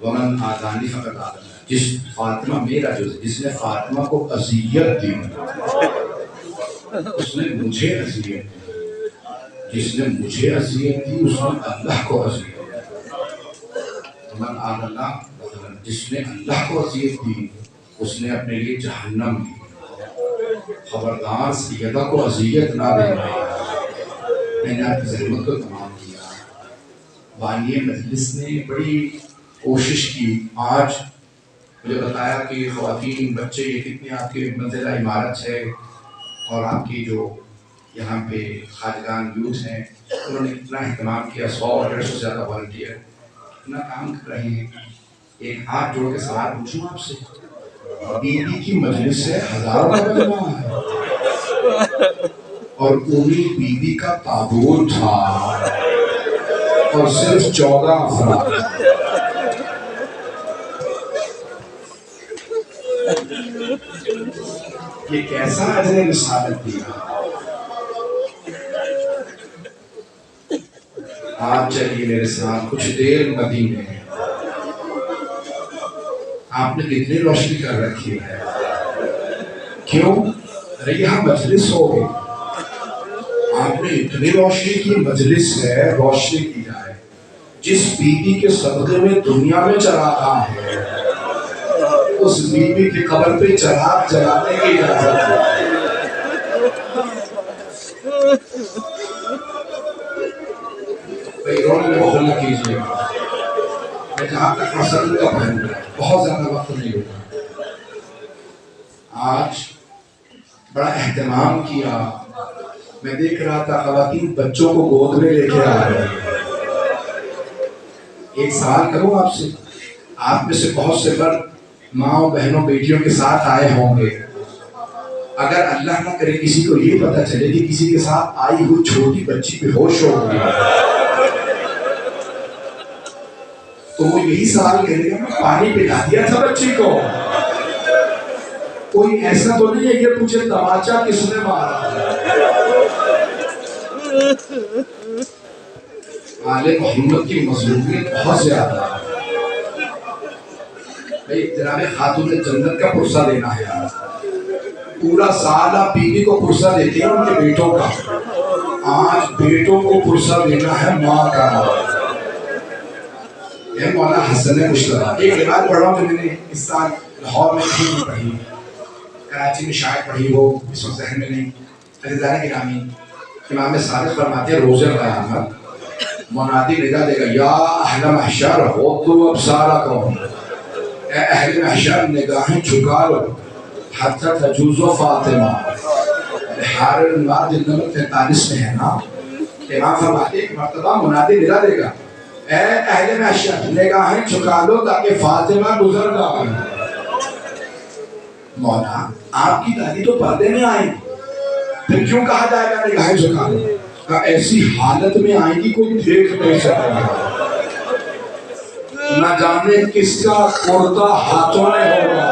ومن آذانی فقد آذانی. جس فاطمہ میرا جو جس نے فاطمہ کو اذیت دی اس نے مجھے اذیت دی، جس نے مجھے اذیت دی اس نے اللہ کو اذیت دی. من آذى اللہ، جس نے اللہ کو اذیت دی اس نے اپنے لیے جہنم دی. خبردار سیدہ کو اذیت نہ دینا. میں نے آپ کی زحمت کو تمام کیا. بانی مجلس نے بڑی کوشش کی. آج مجھے بتایا کہ خواتین بچے یہ کتنے آپ کے منزلہ عمارت ہے اور آپ کی جو یہاں پہ خواجگان یوتھ ہیں انہوں نے اتنا اہتمام کیا. 100-150 سے زیادہ والنٹیئر اتنا کام کر رہے ہیں. ایک ہاتھ جوڑ کے سوال پوچھوں آپ سے، بیوی کی مجلس سے ہزاروں کا مجمع ہے اور پوری بیوی کا تابوت تھا اور صرف 14 افراد. یہ کیسا اجر رسالت دیا. آپ چلیے میرے ساتھ کچھ دیر مدینے. آپ نے کتنی روشنی کر رکھی ہے. کیوں؟ ارے یہاں مجلس ہو گئی، آپ نے اتنی روشنی کی. مجلس ہے روشنی کی جائے. جس بیوی کے صدقے میں دنیا میں چراغاں ہے اس بیوی کی قبر پہ چراغ جلانے کی اجازت ہے. بھائی رونے میں بخل نہ کیجیے گا. میں جہاں تک مسئلہ کا پہنوں گا بہت زیادہ وقت نہیں ہوگا. آج بڑا اہتمام کیا. میں دیکھ رہا تھا خواتین بچوں کو گود میں لے کے آ رہے ہیں. ایک سوال کروں آپ سے، آپ میں سے بہت سے مرد ماں بہنوں بیٹیوں کے ساتھ آئے ہوں گے. اگر اللہ نہ کرے کسی کو یہ پتہ چلے کہ کسی کے ساتھ آئی ہوئی چھوٹی بچی بے ہوش ہو گئی تو وہ یہی سوال کرے گا میں پانی پلا دیا تھا بچی کو. کوئی ایسا تو نہیں ہے یہ پوچھے تماچا کس نے مارا. آل محمد کی مظلومیت بہت زیادہ ہے. بھائی جناب خاتون جنت کا پرسہ دینا ہے. پورا سال آپ بیوی کو پرسہ دیتے ہیں ان کے بیٹوں کا. آج بیٹوں کو پرسہ دینا ہے ماں کا. یہ مولانا حسن مشتبہ ایک روایت پڑھ رہا ہوں جو میں نے اس سال لاہور میں بھی پڑھی، کراچی میں شاید پڑھی ہو، اس وقت ذہن میں نہیں. عزیزان گرامی، امام صادق فرماتے ہیں روز قیامت منادی ندا دے گا یا اہل محشر غضوا ابصارکم، اے اہل محشر نگاہیں جھکا لو حتی تجوز فاطمہ. بحار الانوار جلد نمبر 43 میں ہے نا. امام فرماتے ہیں ایک مرتبہ منادی ندا دے گا اے اہل محشر نگاہیں جھکا لو تاکہ فاطمہ گزر جائے. مولا آپ کی دادی تو پردے میں آئیں گی، پھر کیوں کہا جائے گا نگاہیں جھکا لو؟ ایسی حالت میں آئیں گی کوئی دیکھ نہیں سکے گا. نہ جانے کس کا کرتا ہاتھوں میں ہوگا،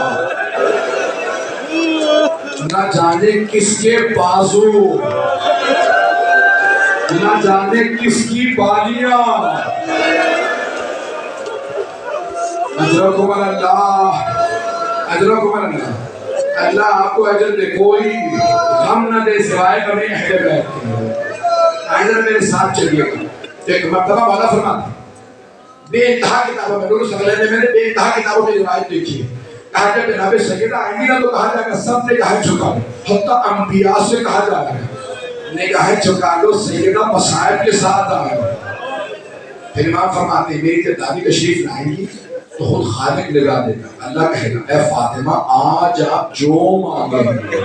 نہ جانے کس کے بازو، نہ جانے کس کی بالیاں. اجرکم اللہ، اجرکم اللہ. اللہ آپ کو اجر دے، کوئی غم نہ دے سوائے بنے اہل بیت کے. ادھر میرے ساتھ چلیے گا. ایک مرتبہ مولا فرماتے بے انتہا کتابوں میں نور سغلین نے میں نے بے انتہا کتابوں میں روایت دیکھی ہے. کہا جب جناب سیدہ آئیں گی نا تو کہا جائے گا سب نگاہیں جھکا لو. حتیٰ انبیاء سے کہا جائے گا نگاہیں جھکا لو سیدہ مصائب کے ساتھ آئے. پھر امام فرماتے ہیں میری جب دادی تشریف لائیں گی تو خود خالق نگاہ دے گا. اللہ کہے گا اے فاطمہ آج آپ جو مانگیں گے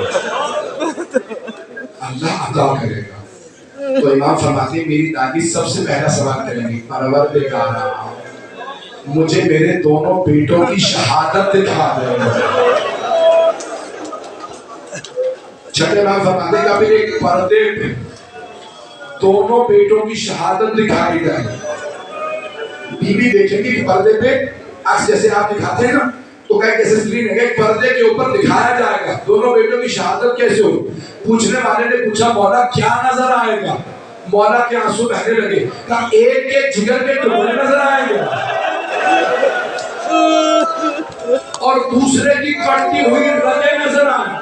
اللہ عطا کرے گا. تو امام فرماتے ہیں میری دادی سب سے پہلا سوال کریں گی پروردگارا مجھے میرے دونوں بیٹوں کی شہادت دکھا دے. چھٹے امام فرماتے ہیں پھر ایک پردے پہ دونوں بیٹوں کی شہادت دکھائی جائے. بیوی دیکھیں گی کہ پردے پہ عکس جیسے آپ دکھاتے ہیں نا تو کہیں کیسے سکرین ہے ایک پردے کے اوپر دکھایا جائے گا دونوں بیٹوں کی شہادت کیسے ہوگی. پوچھنے والے نے پوچھا مولا کیا نظر آئے گا؟ مولا کے آنسو بہنے لگے، کہا ایک ایک جگر کے ٹکڑے نظر آئیں گے اور دوسرے کی کٹتی ہوئی رگیں نظر آئیں۔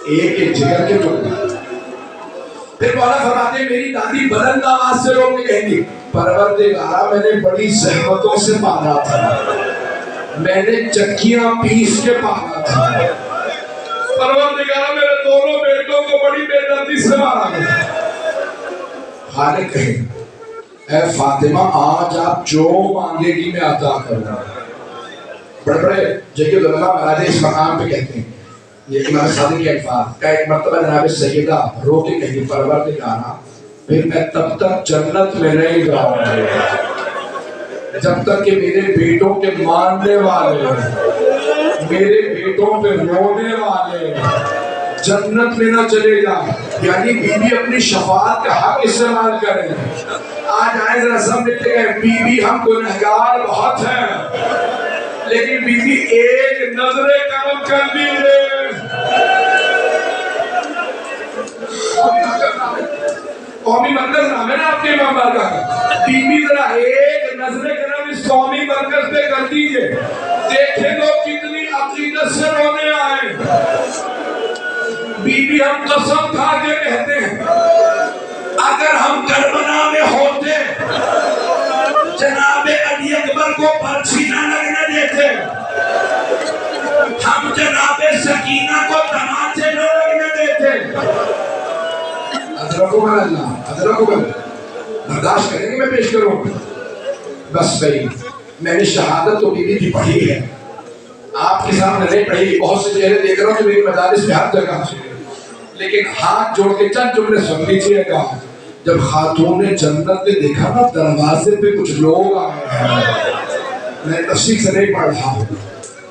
ایک ایک جگر کے ٹکڑے۔ پھر مولا فرماتے ہیں میری دادی بلند آواز سے رو کے کہیں گی پروردگارا میں نے بڑی زحمتوں سے پالا تھا، میں نے چکیاں پیس کے پالا تھا، پروردگارا میرے دونوں بیٹوں کو بڑی بے دردی سے مارا گیا۔ خالق کہیں اے فاطمہ آج آپ جو مانگے گی میں عطا کروں گا۔ بڑے بڑے جگہ علماء مہاراج اس مقام پہ کہتے ہیں، یہ امام صادق کے الفاظ کا ایک مرتبہ جناب سیدہ رو کے کہیں پروردگارا پھر میں تب تک جنت میں نہیں جاؤں گا جب تک کہ میرے بیٹوں کے ماننے والے، میرے بیٹوں پہ رونے والے جنت میں نہ چلے جائیں۔ یعنی بی بی اپنی شفاعت کا حق استعمال کریں۔ آج آئے ذرا سمجھتے ہیں بی بی ہم گنہگار بہت ہیں، لیکن بی بی ایک نظر کرم کر دیجئے، قومی مرکز نام ہے نا آپ کے امام بارگاہ کا، بی بی ذرا ایک نظر کرم اس قومی مرکز پہ کر دیجئے، دیکھیں لوگ کتنی عقیدت سے رونے آئے۔ بی بی ہم قسم کھا کے کہتے ہیں اگر ہم کربلا میں ہوتے جناب علی اکبر کو پرچھی نہ لگنے دیتے، ہم جناب سکینہ کو تماچے نہ لگنے دیتے۔ ادرکو میں اللہ ادرکو میں برداشت کریں گے میں پیش کروں بس بھائی میں نے شہادت تو بی بی کی پڑھی ہے، آپ کے سامنے نہیں پڑھی، بہت سے چہرے دیکھ رہا ہوں جو میری مجالس میں ہر جگہ سے، لیکن ہاتھ جوڑ کے چند جملے سن لیجیے گا۔ جب خاتون جنت نے دیکھا نا دروازے پہ کچھ لوگ آئے ہیں، میں تفصیل سے نہیں پڑھ رہا ہوں،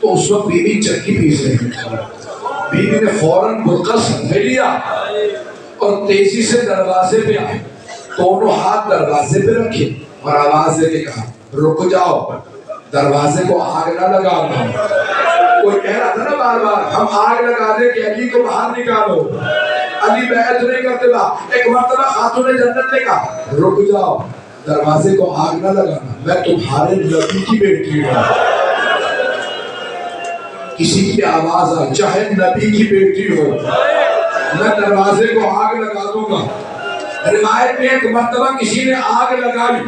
تو اس وقت بی بی چکی پیس رہی تھی، بی بی نے فوراً برقع سنبھال لیا اور تیزی سے دروازے پہ آئے، دونوں ہاتھ دروازے پہ رکھے اور آواز دے کے کہا رک جاؤ، دروازے کو آگ نہ لگانا۔ کوئی کہہ رہا تھا نا بار بار ہم آگ لگا دیں کہ علی کو باہر نکالو، علی بیعت نہیں کرتے با۔ ایک مرتبہ خاتون جنت نے کہا رک جاؤ، دروازے کو آگ نہ لگانا، میں تمہارے نبی کی بیٹی ہوں۔ کسی کی آواز آئی چاہے نبی کی بیٹی ہو، میں دروازے کو آگ لگا دوں گا۔ روایت میں ایک مرتبہ کسی نے آگ لگائی،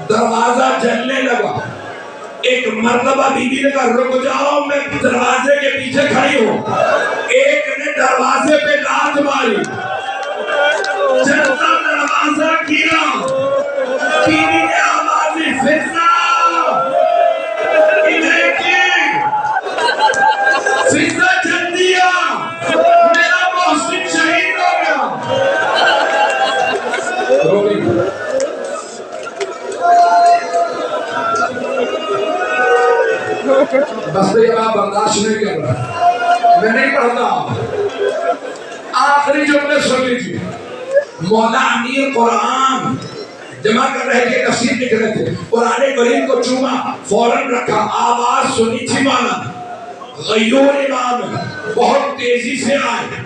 دروازہ جلنے لگا، ایک مرتبہ بی بی نے کہا رک جاؤ میں دروازے کے پیچھے کھڑی ہوں، ایک نے دروازے پہ لات ماری، جلتا دروازہ گرا، بی بی نے آواز دی فتنہ فتنہ جل دیا، میرا محسن شہید ہو گیا۔ بس یہ آپ برداشت نہیں کر رہا، میں نہیں پڑھتا۔ آخری جملے سن لیجیے، مولا امیر قرآن جمع کر رہے تھے، تفسیر لکھ رہے تھے، قرآن کریم کو چوما، فوراً رکھا، آواز سنی تھی مولا غیور امام بہت تیزی سے آئے۔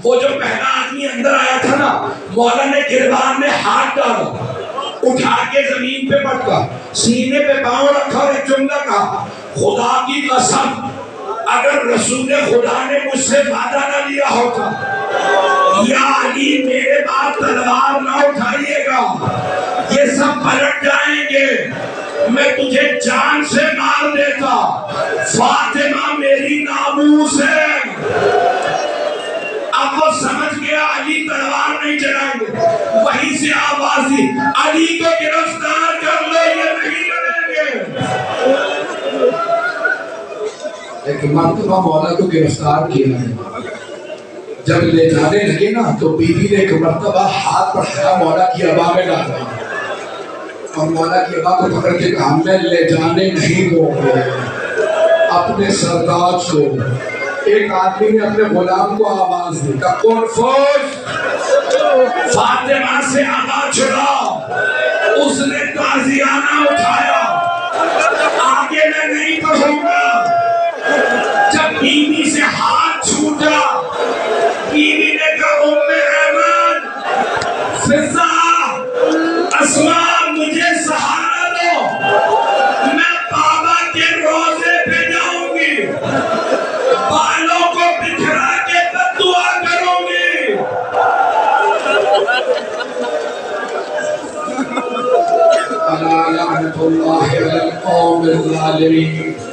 وہ جو پہلا آدمی اندر آیا تھا نا، مولا نے گربان میں ہاتھ ڈالا، اٹھا کے زمین پہ پٹکا، سینے پہ پاؤں رکھا اور ایک جملہ کہا خدا کی قسم اگر رسول خدا نے مجھ سے وعدہ نہ لیا ہوتا یا علی میرے بعد تلوار نہ اٹھائیے گا یہ سب پلٹ جائیں گے، میں تجھے جان سے مار دیتا، فاطمہ میری ناموس ہے۔ اب وہ سمجھ گیا علی تلوار نہیں چلائیں گے، وہیں سے آواز دی علی کو گرفتار کر لو یہ نہیں لڑیں گے۔ ایک مرتبہ مولا کو گرفتار کیا ہے، جب لے جانے لگے نا تو بی بی نے ایک مرتبہ ہاتھ بڑھایا مولا کی ابا میں ڈالا اور مولا کی ابا کو پکڑ کے کہا میں لے جانے نہیں دوں گے اپنے سردار کو۔ ایک آدمی نے اپنے غلام کو آواز دی کہ کون فوج فاطمہ سے ابا چھڑاؤ، اس نے تازیانہ اٹھایا، آگے میں نہیں پڑھوں گا، بیوی سے ہاتھ چھوٹا، بیوی نے کہا ام ایمن، فضا، اسماء مجھے سہارا دو، میں بابا کے روزے پہ جاؤں گی، بالوں کو بکھرا کے بددعا کروں گی۔ الا لعنت اللہ علی القوم الظالمین۔